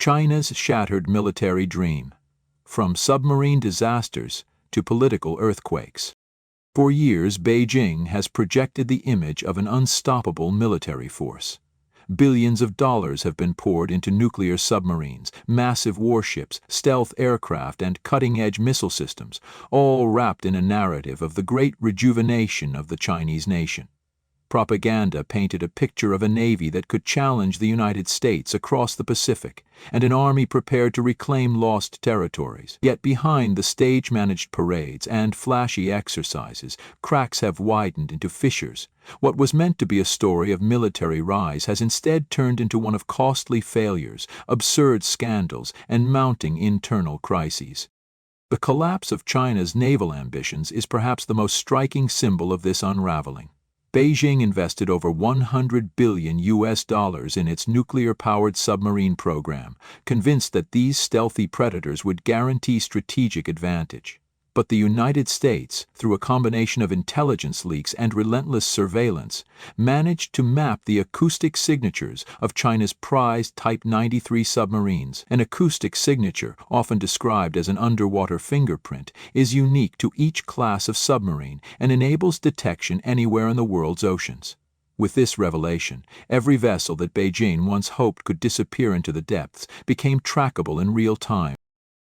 China's shattered military dream. From submarine disasters to political earthquakes. For years, Beijing has projected the image of an unstoppable military force. Billions of dollars have been poured into nuclear submarines, massive warships, stealth aircraft, and cutting-edge missile systems, all wrapped in a narrative of the great rejuvenation of the Chinese nation. Propaganda painted a picture of a navy that could challenge the United States across the Pacific, and an army prepared to reclaim lost territories. Yet behind the stage-managed parades and flashy exercises, cracks have widened into fissures. What was meant to be a story of military rise has instead turned into one of costly failures, absurd scandals, and mounting internal crises. The collapse of China's naval ambitions is perhaps the most striking symbol of this unraveling. Beijing invested over $100 billion in its nuclear-powered submarine program, convinced that these stealthy predators would guarantee strategic advantage. But the United States, through a combination of intelligence leaks and relentless surveillance, managed to map the acoustic signatures of China's prized Type 93 submarines. An acoustic signature, often described as an underwater fingerprint, is unique to each class of submarine and enables detection anywhere in the world's oceans. With this revelation, every vessel that Beijing once hoped could disappear into the depths became trackable in real time.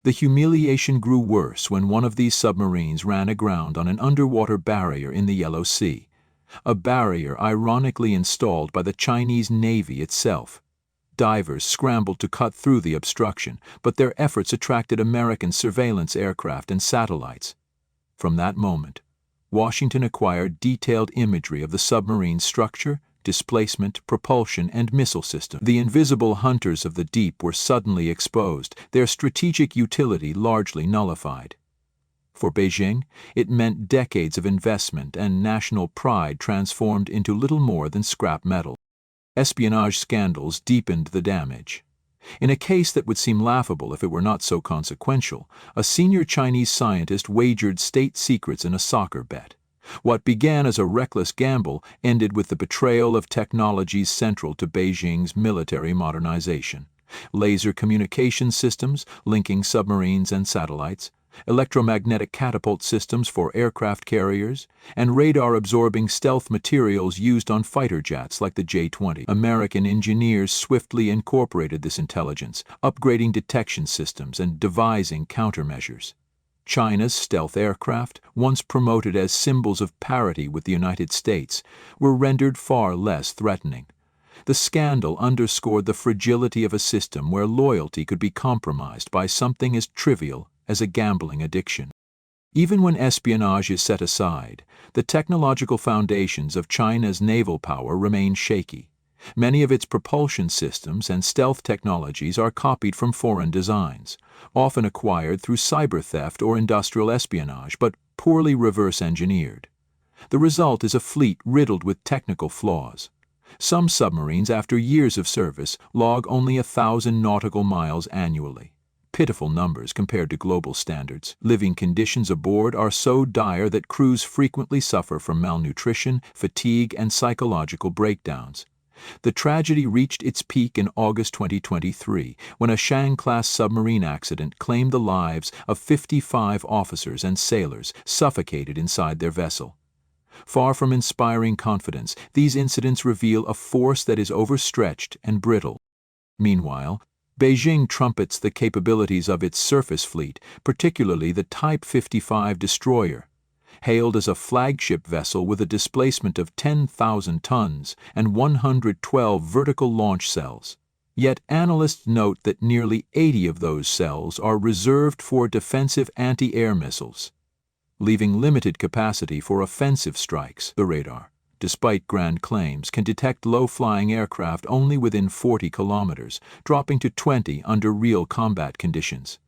The humiliation grew worse when one of these submarines ran aground on an underwater barrier in the Yellow Sea, a barrier ironically installed by the Chinese Navy itself. Divers scrambled to cut through the obstruction, but their efforts attracted American surveillance aircraft and satellites. From that moment, Washington acquired detailed imagery of the submarine's structure, displacement, propulsion, and missile system. The invisible hunters of the deep were suddenly exposed, their strategic utility largely nullified. For Beijing, it meant decades of investment and national pride transformed into little more than scrap metal. Espionage scandals deepened the damage. In a case that would seem laughable if it were not so consequential, a senior Chinese scientist wagered state secrets in a soccer bet. What began as a reckless gamble ended with the betrayal of technologies central to Beijing's military modernization. Laser communication systems linking submarines and satellites, electromagnetic catapult systems for aircraft carriers, and radar-absorbing stealth materials used on fighter jets like the J-20. American engineers swiftly incorporated this intelligence, upgrading detection systems and devising countermeasures. China's stealth aircraft, once promoted as symbols of parity with the United States, were rendered far less threatening. The scandal underscored the fragility of a system where loyalty could be compromised by something as trivial as a gambling addiction. Even when espionage is set aside, the technological foundations of China's naval power remain shaky. Many of its propulsion systems and stealth technologies are copied from foreign designs, often acquired through cyber theft or industrial espionage, but poorly reverse-engineered. The result is a fleet riddled with technical flaws. Some submarines, after years of service, log only 1,000 nautical miles annually. Pitiful numbers compared to global standards. Living conditions aboard are so dire that crews frequently suffer from malnutrition, fatigue, and psychological breakdowns. The tragedy reached its peak in August 2023, when a Shang-class submarine accident claimed the lives of 55 officers and sailors suffocated inside their vessel. Far from inspiring confidence, these incidents reveal a force that is overstretched and brittle. Meanwhile, Beijing trumpets the capabilities of its surface fleet, particularly the Type 55 destroyer. Hailed as a flagship vessel with a displacement of 10,000 tons and 112 vertical launch cells. Yet analysts note that nearly 80 of those cells are reserved for defensive anti-air missiles, leaving limited capacity for offensive strikes. The radar, despite grand claims, can detect low-flying aircraft only within 40 kilometers, dropping to 20 under real combat conditions.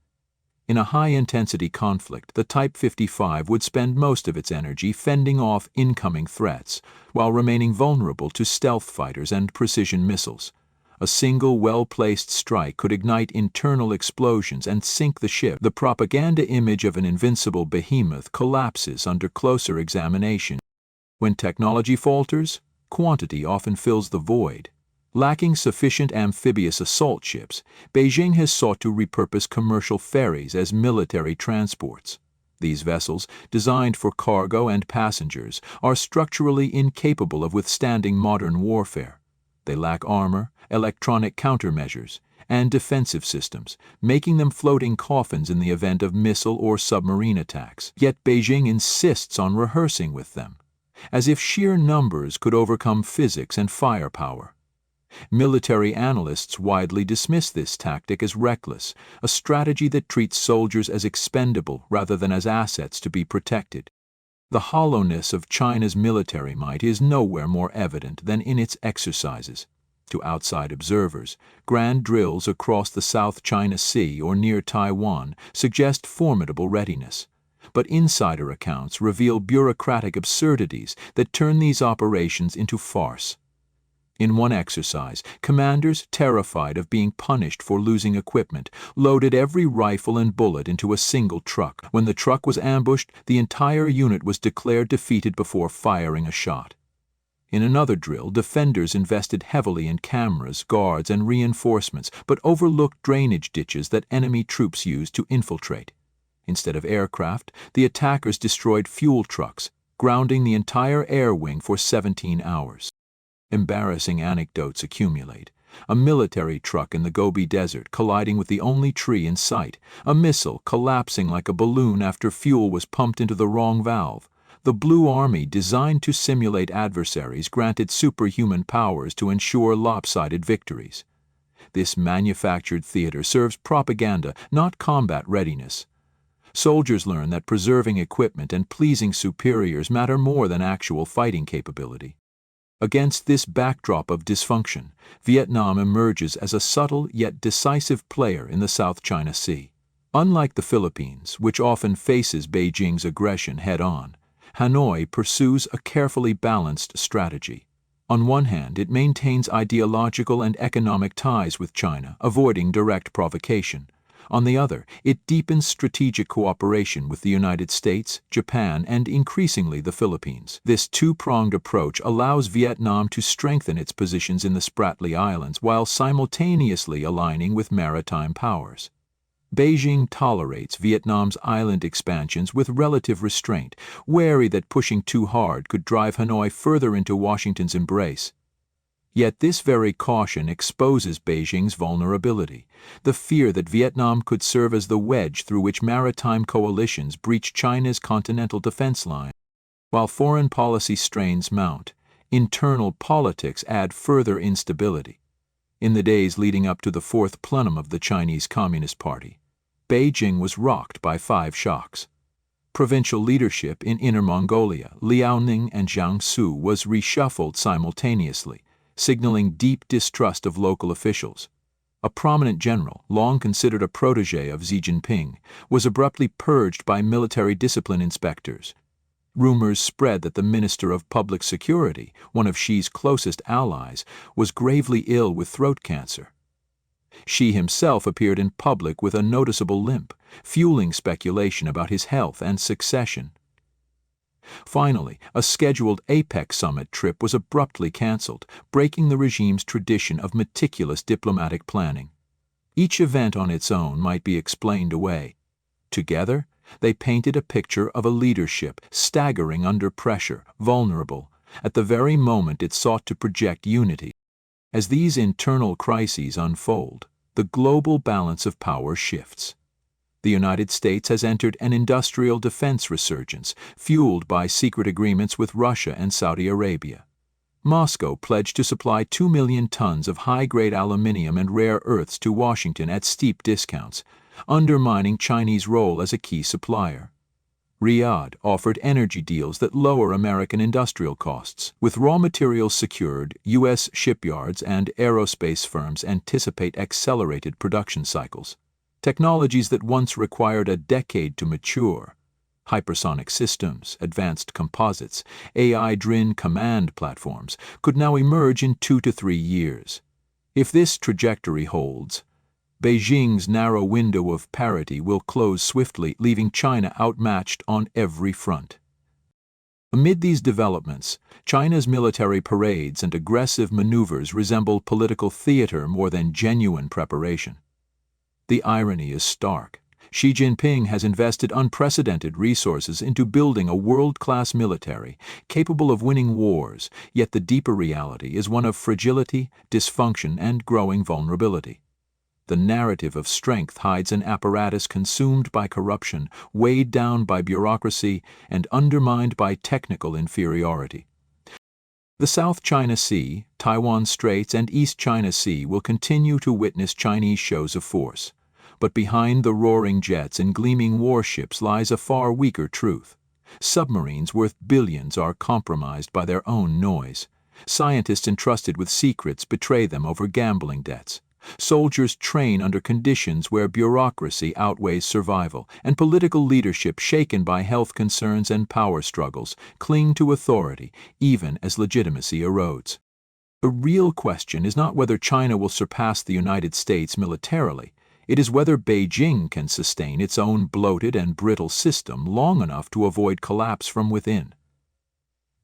In a high-intensity conflict, the Type 55 would spend most of its energy fending off incoming threats, while remaining vulnerable to stealth fighters and precision missiles. A single well-placed strike could ignite internal explosions and sink the ship. The propaganda image of an invincible behemoth collapses under closer examination. When technology falters, quantity often fills the void. Lacking sufficient amphibious assault ships, Beijing has sought to repurpose commercial ferries as military transports. These vessels, designed for cargo and passengers, are structurally incapable of withstanding modern warfare. They lack armor, electronic countermeasures, and defensive systems, making them floating coffins in the event of missile or submarine attacks. Yet Beijing insists on rehearsing with them, as if sheer numbers could overcome physics and firepower. Military analysts widely dismiss this tactic as reckless, a strategy that treats soldiers as expendable rather than as assets to be protected. The hollowness of China's military might is nowhere more evident than in its exercises. To outside observers, grand drills across the South China Sea or near Taiwan suggest formidable readiness. But insider accounts reveal bureaucratic absurdities that turn these operations into farce. In one exercise, commanders, terrified of being punished for losing equipment, loaded every rifle and bullet into a single truck. When the truck was ambushed, the entire unit was declared defeated before firing a shot. In another drill, defenders invested heavily in cameras, guards, and reinforcements, but overlooked drainage ditches that enemy troops used to infiltrate. Instead of aircraft, the attackers destroyed fuel trucks, grounding the entire air wing for 17 hours. Embarrassing anecdotes accumulate. A military truck in the Gobi Desert colliding with the only tree in sight, a missile collapsing like a balloon after fuel was pumped into the wrong valve. The Blue Army, designed to simulate adversaries, granted superhuman powers to ensure lopsided victories. This manufactured theater serves propaganda, not combat readiness. Soldiers learn that preserving equipment and pleasing superiors matter more than actual fighting capability. Against this backdrop of dysfunction, Vietnam emerges as a subtle yet decisive player in the South China Sea. Unlike the Philippines, which often faces Beijing's aggression head-on, Hanoi pursues a carefully balanced strategy. On one hand, it maintains ideological and economic ties with China, avoiding direct provocation. On the other, it deepens strategic cooperation with the United States, Japan, and increasingly the Philippines. This two-pronged approach allows Vietnam to strengthen its positions in the Spratly Islands while simultaneously aligning with maritime powers. Beijing tolerates Vietnam's island expansions with relative restraint, wary that pushing too hard could drive Hanoi further into Washington's embrace. Yet this very caution exposes Beijing's vulnerability, the fear that Vietnam could serve as the wedge through which maritime coalitions breach China's continental defense line. While foreign policy strains mount, internal politics add further instability. In the days leading up to the fourth plenum of the Chinese Communist Party, Beijing was rocked by 5 shocks. Provincial leadership in Inner Mongolia, Liaoning and Jiangsu, was reshuffled simultaneously, signaling deep distrust of local officials. A prominent general, long considered a protege of Xi Jinping, was abruptly purged by military discipline inspectors. Rumors spread that the Minister of Public Security, one of Xi's closest allies, was gravely ill with throat cancer. Xi himself appeared in public with a noticeable limp, fueling speculation about his health and succession. Finally, a scheduled APEC summit trip was abruptly cancelled, breaking the regime's tradition of meticulous diplomatic planning. Each event on its own might be explained away. Together, they painted a picture of a leadership staggering under pressure, vulnerable, at the very moment it sought to project unity. As these internal crises unfold, the global balance of power shifts. The United States has entered an industrial defense resurgence, fueled by secret agreements with Russia and Saudi Arabia. Moscow pledged to supply 2 million tons of high-grade aluminium and rare earths to Washington at steep discounts, undermining Chinese role as a key supplier. Riyadh offered energy deals that lower American industrial costs. With raw materials secured, U.S. shipyards and aerospace firms anticipate accelerated production cycles. Technologies that once required a decade to mature, hypersonic systems, advanced composites, AI-driven command platforms, could now emerge in 2 to 3 years. If this trajectory holds, Beijing's narrow window of parity will close swiftly, leaving China outmatched on every front. Amid these developments, China's military parades and aggressive maneuvers resemble political theater more than genuine preparation. The irony is stark. Xi Jinping has invested unprecedented resources into building a world-class military capable of winning wars, yet the deeper reality is one of fragility, dysfunction, and growing vulnerability. The narrative of strength hides an apparatus consumed by corruption, weighed down by bureaucracy, and undermined by technical inferiority. The South China Sea, Taiwan Straits, and East China Sea will continue to witness Chinese shows of force. But behind the roaring jets and gleaming warships lies a far weaker truth. Submarines worth billions are compromised by their own noise. Scientists entrusted with secrets betray them over gambling debts. Soldiers train under conditions where bureaucracy outweighs survival, and political leadership, shaken by health concerns and power struggles, cling to authority even as legitimacy erodes. The real question is not whether China will surpass the United States militarily. It is whether Beijing can sustain its own bloated and brittle system long enough to avoid collapse from within.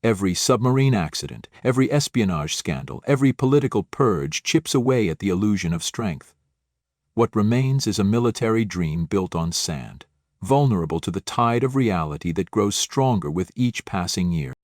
Every submarine accident, every espionage scandal, every political purge chips away at the illusion of strength. What remains is a military dream built on sand, vulnerable to the tide of reality that grows stronger with each passing year.